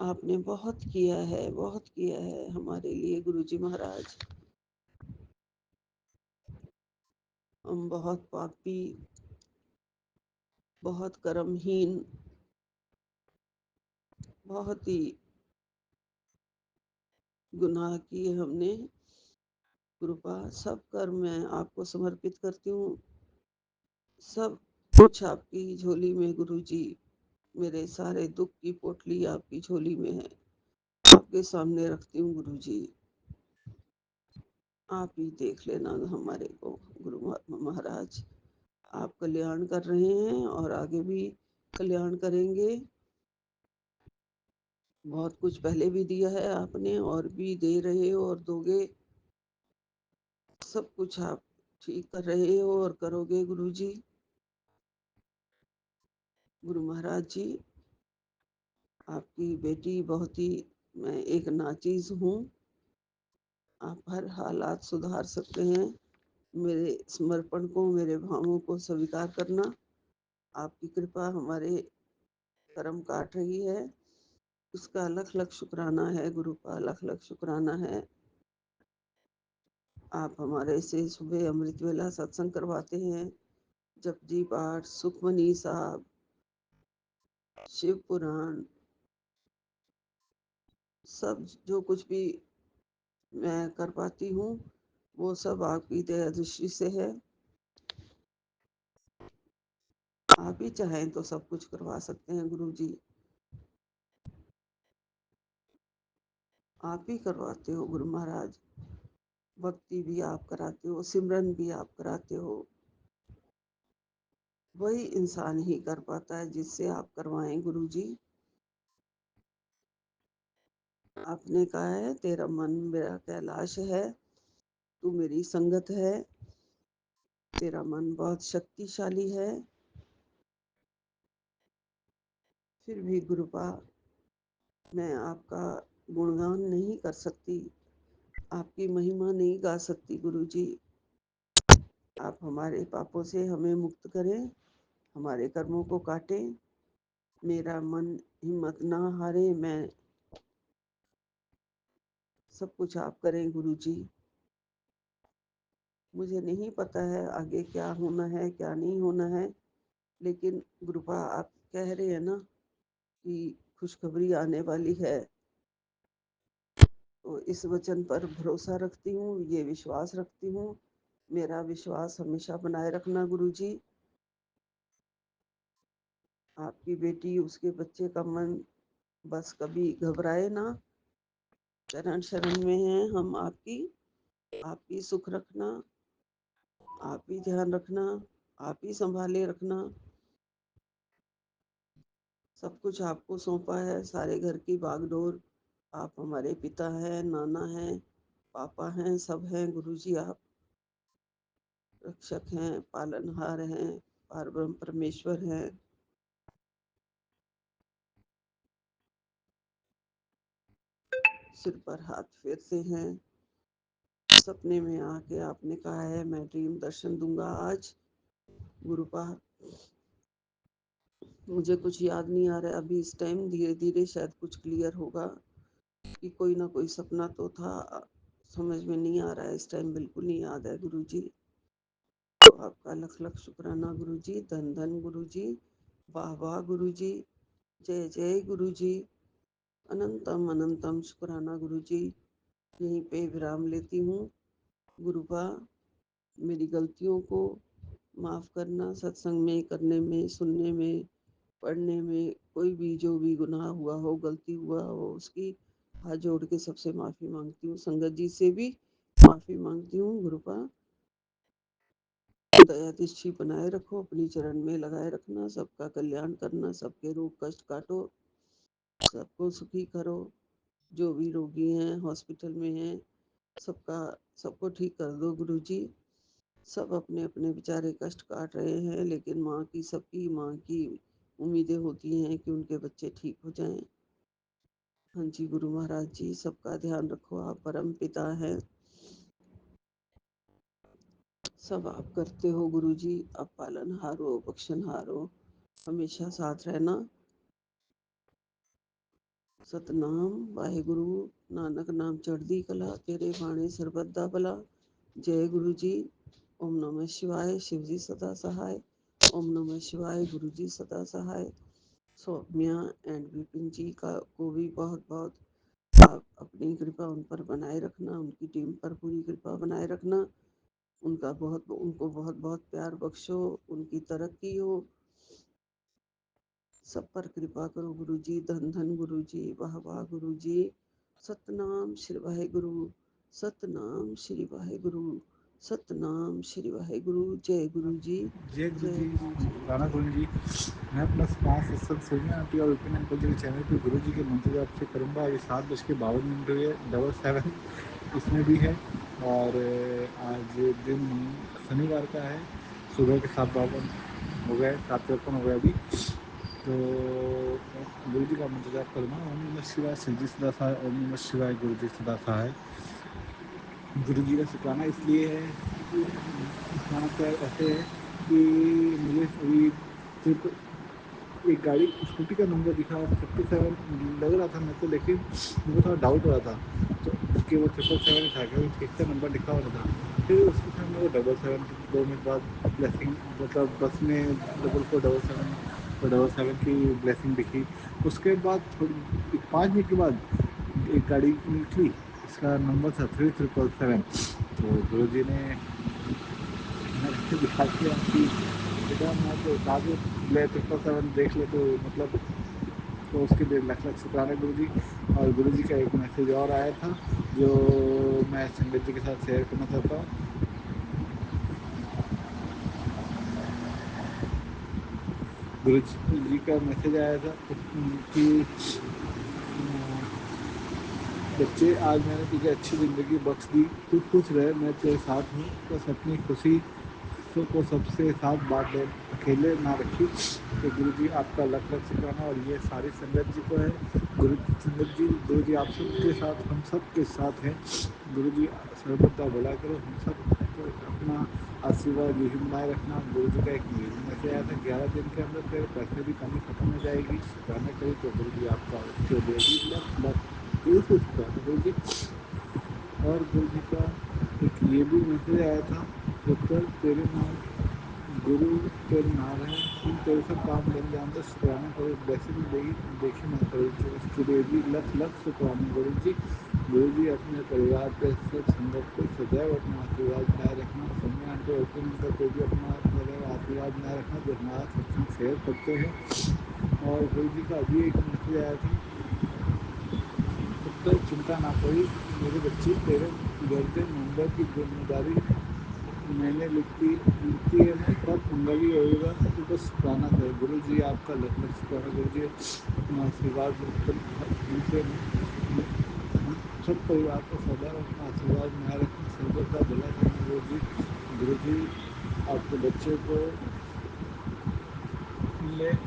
आपने बहुत किया है, बहुत किया है हमारे लिए गुरुजी महाराज। हम बहुत पापी, बहुत कर्महीन, बहुत ही गुनाह किए हमने गुरुपा। सब कर्म मैं आपको समर्पित करती हूँ। सब कुछ आपकी झोली में गुरुजी। मेरे सारे दुख की पोटली आपकी झोली में है, आपके सामने रखती हूँ गुरुजी। आप ही देख लेना हमारे को गुरु महाराज। आप कल्याण कर रहे हैं और आगे भी कल्याण करेंगे। बहुत कुछ पहले भी दिया है आपने और भी दे रहे हो और दोगे। सब कुछ आप ठीक कर रहे हो और करोगे गुरुजी। गुरु महाराज जी, आपकी बेटी बहुत ही, मैं एक नाचीज हूँ। आप हर हालात सुधार सकते हैं। मेरे समर्पण को, मेरे भावों को स्वीकार करना। आपकी कृपा हमारे कर्म काट रही है, उसका लख लख शुक्राना है गुरु का, लख लख शुक्राना है। आप हमारे से सुबह अमृत वेला सत्संग करवाते हैं, जपजी पाठ, सुखमनी साहब, शिव पुराण, सब जो कुछ भी मैं कर पाती हूँ वो सब आपकी दया दृष्टि से है। आप ही चाहें तो सब कुछ करवा सकते हैं गुरु जी। आप ही करवाते हो गुरु महाराज। भक्ति भी आप कराते हो, सिमरन भी आप कराते हो। वही इंसान ही कर पाता है जिससे आप करवाएं गुरु जी। आपने कहा है तेरा मन मेरा कैलाश है, तू मेरी संगत है, तेरा मन बहुत शक्तिशाली है। फिर भी गुरुपा मैं आपका गुणगान नहीं कर सकती, आपकी महिमा नहीं गा सकती गुरु जी। आप हमारे पापों से हमें मुक्त करें, हमारे कर्मों को काटें। मेरा मन हिम्मत ना हारे, मैं सब कुछ आप करें गुरु जी। मुझे नहीं पता है आगे क्या होना है क्या नहीं होना है, लेकिन गुरुपा आप कह रहे हैं ना कि खुशखबरी आने वाली है, तो इस वचन पर भरोसा रखती हूँ, ये विश्वास रखती हूँ। मेरा विश्वास हमेशा बनाए रखना गुरु जी। आपकी बेटी उसके बच्चे का मन बस कभी घबराए ना। चरण शरण में हैं हम आपकी। आप ही सुख रखना, आप ही ध्यान रखना, आप ही संभाले रखना। सब कुछ आपको सौंपा है, सारे घर की बागडोर। आप हमारे पिता हैं, नाना हैं, पापा हैं, सब हैं गुरुजी। आप रक्षक हैं, पालनहार हैं, पारब्रह्म परमेश्वर हैं। सिर पर हाथ फेरते हैं। सपने में आके आपने कहा है मैं ड्रीम दर्शन दूंगा आज गुरुपा। मुझे कुछ याद नहीं आ रहा है अभी इस टाइम, धीरे धीरे शायद कुछ क्लियर होगा कि कोई ना कोई सपना तो था। समझ में नहीं आ रहा है इस टाइम, बिल्कुल नहीं याद है गुरुजी। तो आपका लख लख शुक्राना गुरुजी, धन धन गुरुजी, वाह वाह गुरुजी, जय जय गुरुजी, अनंतम अनंतम शुक्राना गुरुजी। यहीं पे विराम लेती हूँ गुरुपा। मेरी गलतियों को माफ़ करना, सत्संग में करने में सुनने में पढ़ने में कोई भी जो भी गुनाह हुआ हो, गलती हुआ हो, उसकी हाथ जोड़ के सबसे माफ़ी मांगती हूँ। संगत जी से भी माफ़ी मांगती हूँ गुरुपा। दया दृष्टि बनाए रखो, अपनी चरण में लगाए रखना, सबका कल्याण करना, सबके रोग कष्ट काटो, सबको सुखी करो। जो भी रोगी हैं हॉस्पिटल में हैं, सबका सबको ठीक कर दो गुरुजी। सब अपने अपने बेचारे कष्ट काट रहे हैं, लेकिन माँ की, सबकी माँ की उम्मीदें होती हैं कि उनके बच्चे ठीक हो जाएं। हाँ जी गुरु महाराज जी, सबका ध्यान रखो, आप परम पिता हैं। सब आप करते हो गुरु जी। आप पालनहार हो, बख्शनहार हो, हमेशा साथ रहना। सतनाम वाहेगुरु, नानक नाम चढ़दी कला, तेरे बाणे सरबत दा भला। जय गुरु जी। ओम नमः शिवाय। शिव जी सदा सहाय। ओम नमः शिवाय। गुरु जी सदा सहाय। सौम्या एंड विपिन जी का को भी बहुत बहुत आप अपनी कृपा उन पर बनाए रखना, उनकी टीम पर पूरी कृपा बनाए रखना। उनको बहुत बहुत प्यार बख्शो, उनकी तरक्की हो। सब पर कृपा करो गुरु जी। धन धन गुरु जी, वाह वाह गुरु जी। सतनाम श्री वाहेगुरु, सतनाम श्री वाहेगुरु, सतनाम श्री वाहेगुरु। जय गुरु जी,
जय गुरु
जय
जी,
गुरु जी।
राणा गुरु जी। मैं अपना समाज सत्संग सोनिया आंटी और विपिन अंकल जी के चैनल पर गुरु जी के मंत्र जाप से करूँगा। अभी 7:52 हुए, 7:77 इसमें भी है। और आज दिन शनिवार का है, सुबह के 7:52 हो गए, 7:53 हो गए अभी। तो गुरु जी का मंत्र जाप करूँगा। ओम नमः शिवाय। शिव जी सदा सहाय। ओम नमः शिवाय। गुरु जी सदा सहाय। गुरु जी का शुक्राना इसलिए है, शुक्राना तो ऐसे है कि मुझे अभी सिर्फ एक गाड़ी स्कूटी का नंबर दिखा 57 लग रहा था मेरे को, लेकिन मुझे थोड़ा डाउट हो रहा था तो कि वो 777 था, क्योंकि ठीक से नंबर लिखा हुआ था। फिर उसके साथ मेरे को 777 2 मिनट बाद ब्लेसिंग, मतलब बस में 4477 तो 777 की ब्लेसिंग दिखी। उसके बाद थोड़ी 5 मिनट के बाद एक गाड़ी निकली, इसका नंबर था 3777। तो गुरु जी ने दिखा दिया कि बेटा मैं तो आगे 777 देख ले, तो मतलब तो उसके लिए लख लख शुक्राना गुरु जी। और गुरु जी का एक मैसेज और आया था जो मैं संगत जी के साथ शेयर करना चाहता हूँ। गुरु जी का मैसेज आया था कि बच्चे आज मैंने तुझे अच्छी ज़िंदगी बख्श दी, तू खुश रहे, मैं तेरे साथ हूँ, बस अपनी खुशी को सबसे साथ बांट ले, अकेले ना रखी। तो गुरु जी आपका लख लख शुक्राना। और ये सारी संगत जी को है। गुरु संगत जी, गुरु जी आप सबके साथ, हम सब के साथ हैं। गुरु जी सर्वदा भला करो, हम सब को अपना आशीर्वाद यही बनाए रखना। गुरु जी का एक मैसेज आया था 11 दिन के अंदर तेरे पैसे की कमी खत्म हो जाएगी, शुक्राना करी। तो गुरु जी आपका उसके लिए भी लख लख दिल से शुक्राना गुरु जी। और गुरु जी का एक ये भी मैसेज आया था, पुत्र तेरे नाम गुरु तेरे नाम है, तुम तेरे से काम बन जानते, शुक्राना करो, ब्लेसिंग देखी ना करो। तो उसके लिए भी लख लख शुक्राना गुरु जी। गुरु जी अपने परिवार पे सब संगत को सदैव अपना आशीर्वाद बनाए रखना। समय आंटे ओपन अंकल को भी अपना सदैव आशीर्वाद बनाए रखना, जो हमारा सत्संग शेयर करते हैं। और गुरु जी का अभी एक मैसेज आया था, पुत्र चिंता ना करी मेरे बच्चे, तेरे गर्दे मंगल की जिम्मेदारी मैंने लिखी है ना, सब मंगल ही होगा, तो बस शुक्राना करे। गुरु जी आपका लख लख शुक्राना गुरु जी। अपना आशीर्वाद हमसे हम सब परिवार को सदैव अपना आशीर्वाद बनाए रखना, सर्वदा भला करना गुरु जी। गुरु जी आपके बच्चे को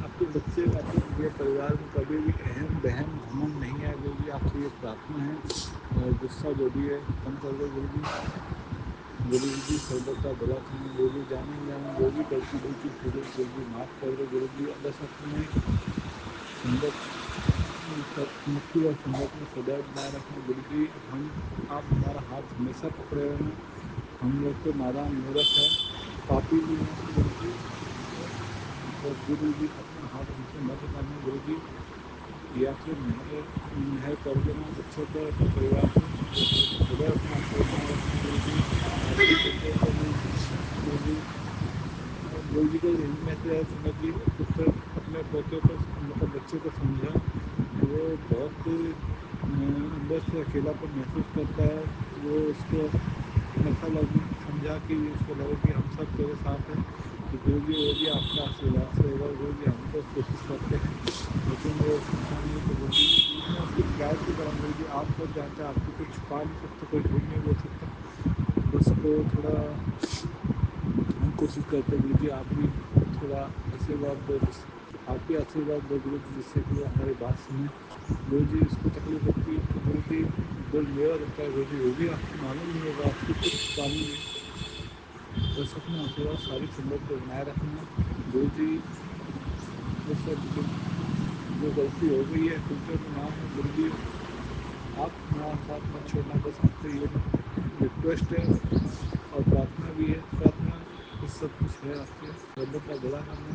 आपके बच्चे आपके ये परिवार में कभी भी अहम बहम घमंड नहीं है गुरु जी, आपसे ये प्रार्थना है। और गुस्सा जो भी है कम कर दो गुरु जी। गुरु जी सर्वदा भला करना गुरु जी। जाने जो भी गलती हुई थी गुरु जी माफ़ कर दो गुरु जी। बस अपने संगत मुट्ठी और संगत में सदैव बनाए रखना गुरु जी। आप हमारा हाथ हमेशा पकड़े रहना। हम लोग तो नादान मूर्ख है, पापी भी हैं गुरु जी। बस गुरु जी अपना हाथ हमसे मत उठाना गुरु जी, या फिर मेहर कर देना बच्चों पर, अपने परिवार पर, सदैव अपना आशीर्वाद बनाए रखना गुरु जी। आपके बेटे को भी गुरु जी। गुरु जी का यही मैसेज है संगत जी, पुत्र अपने पोते को मतलब बच्चे को समझा, वो बहुत अंदर से अकेलापन महसूस करता है। वो उसको ऐसा लगे, समझा कि उसको लगे कि हम सब तेरे साथ हैं। तो गुरु जी वो भी आपका आशीर्वाद से होगा गुरु जी। हम तो कोशिश करते हैं लेकिन वो सुनता नहीं। तो गुरु जी मैं उसकी शिकायत भी करा गुरु जी, आप सब जानते हैं, आपको कोई छुपा नहीं सकता, कोई झूठ नहीं बोल सकता। बस वो थोड़ा हम कोशिश करते गुरु जी, आप भी थोड़ा आशीर्वाद दो, आप भी आशीर्वाद दो गुरु जी, जिससे कि वो हमारी बात सुने गुरु जी। उसको तकलीफ होती है तो गुरु जी दिल मेरा दुखता है गुरु जी, वो भी आपको मालूम नहीं होगा, आपकी कुछ पानी है। बस अपना आशीर्वाद सारी संगत को बनाए रखना गुरु जी। वो सब जो गलती हो गई है गलतियों का नाम है गुरु जी, आप हमारा साथ मत छोड़ना। बस आपसे ये रिक्वेस्ट है और प्रार्थना भी है। प्रार्थना कुछ सब कुछ है आपसे, सर्वत का भला करना,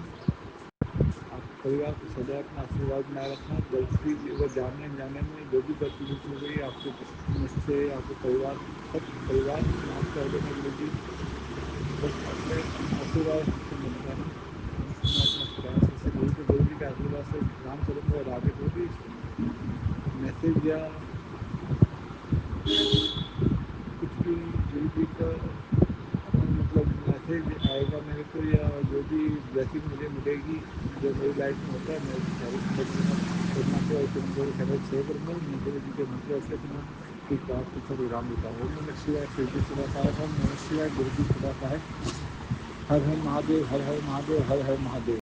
आप परिवार को सदैव अपना आशीर्वाद बनाए रखना। गलती अगर जानने अनजाने में जो भी गलती हो गई आपके मुझसे, आपके परिवार सब परिवार को माफ़ कर देना गुरु जी। बस अपने आशीर्वाद हमसे मत हटाना, मैं अपना प्रयास ऐसे गुरु जी के आशीर्वाद से काम करूँगा। और आगे जो भी मैसेज या कुछ भी गुरु जी का मतलब मैसेज आएगा मेरे को, या जो भी ब्लेसिंग मुझे मिलेगी जो मेरी लाइफ में होता है, मैं सारी संगत के साथ कोरोना के और के चैनल शेयर करूँगा। मैं गुरु जी के मंत्र होते हैं तो मैं एक बात कुछ विराम देता हूँ। ओम नमः शिवाय, शिव जी सदा सहाय। ओम नमः शिवाय, गुरु जी सदा सहाय। हर हर महादेव, हर हर महादेव, हर हर महादेव।